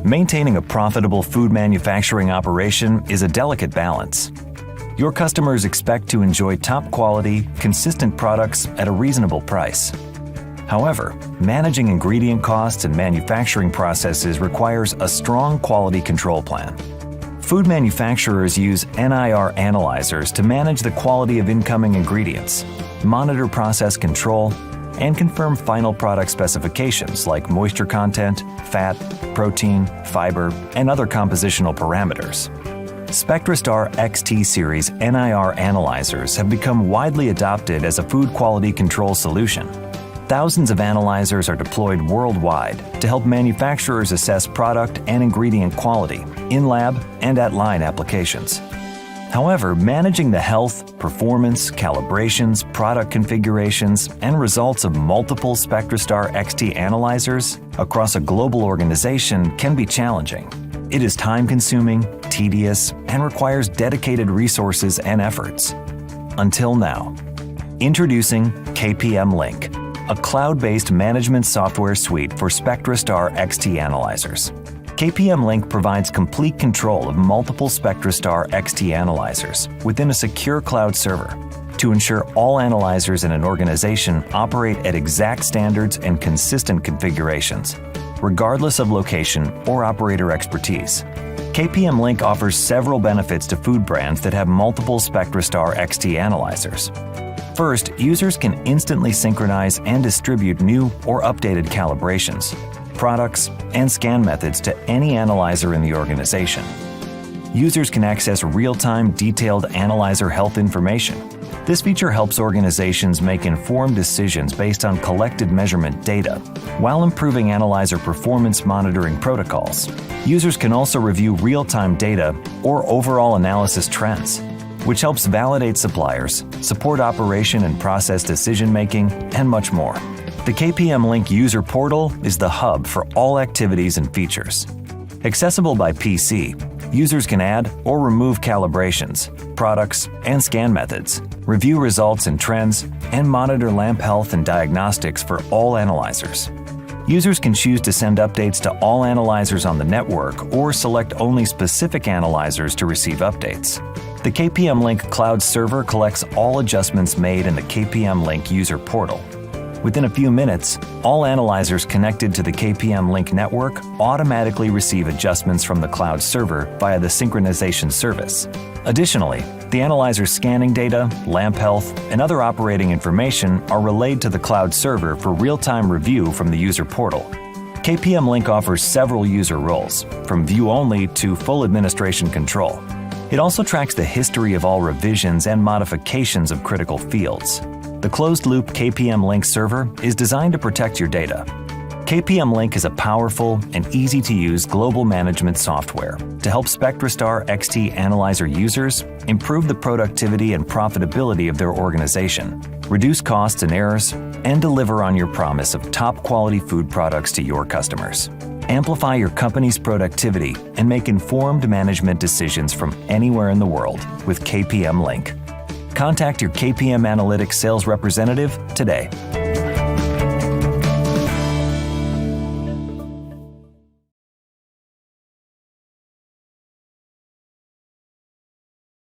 Maintaining a profitable food manufacturing operation is a delicate balance. Your customers expect to enjoy top-quality, consistent products at a reasonable price. However, managing ingredient costs and manufacturing processes requires a strong quality control plan. Food manufacturers use NIR analyzers to manage the quality of incoming ingredients, monitor process control, and confirm final product specifications like moisture content, fat, protein, fiber, and other compositional parameters. SpectraStar XT series NIR analyzers have become widely adopted as a food quality control solution. Thousands of analyzers are deployed worldwide to help manufacturers assess product and ingredient quality in-lab and at-line applications. However, managing the health, performance, calibrations, product configurations, and results of multiple SpectraStar XT analyzers across a global organization can be challenging. It is time-consuming, tedious, and requires dedicated resources and efforts. Until now. Introducing KPM Link, a cloud-based management software suite for SpectraStar XT analyzers. KPM Link provides complete control of multiple SpectraStar XT analyzers within a secure cloud server to ensure all analyzers in an organization operate at exact standards and consistent configurations, regardless of location or operator expertise. KPM Link offers several benefits to food brands that have multiple SpectraStar XT analyzers. First, users can instantly synchronize and distribute new or updated calibrations, products, and scan methods to any analyzer in the organization. Users can access real-time detailed analyzer health information. This feature helps organizations make informed decisions based on collected measurement data, while improving analyzer performance monitoring protocols. Users can also review real-time data or overall analysis trends, which helps validate suppliers, support operation and process decision-making, and much more. The KPM Link user portal is the hub for all activities and features. Accessible by PC, users can add or remove calibrations, products, and scan methods, review results and trends, and monitor lamp health and diagnostics for all analyzers. Users can choose to send updates to all analyzers on the network or select only specific analyzers to receive updates. The KPM Link cloud server collects all adjustments made in the KPM Link user portal. Within a few minutes, all analyzers connected to the KPM Link network automatically receive adjustments from the cloud server via the synchronization service. Additionally, the analyzer's scanning data, lamp health, and other operating information are relayed to the cloud server for real-time review from the user portal. KPM Link offers several user roles, from view-only to full administration control. It also tracks the history of all revisions and modifications of critical fields. The closed-loop KPM Link server is designed to protect your data. KPM Link is a powerful and easy-to-use global management software to help SpectraStar XT analyzer users improve the productivity and profitability of their organization, reduce costs and errors, and deliver on your promise of top-quality food products to your customers. Amplify your company's productivity and make informed management decisions from anywhere in the world with KPM Link. Contact your KPM Analytics sales representative today.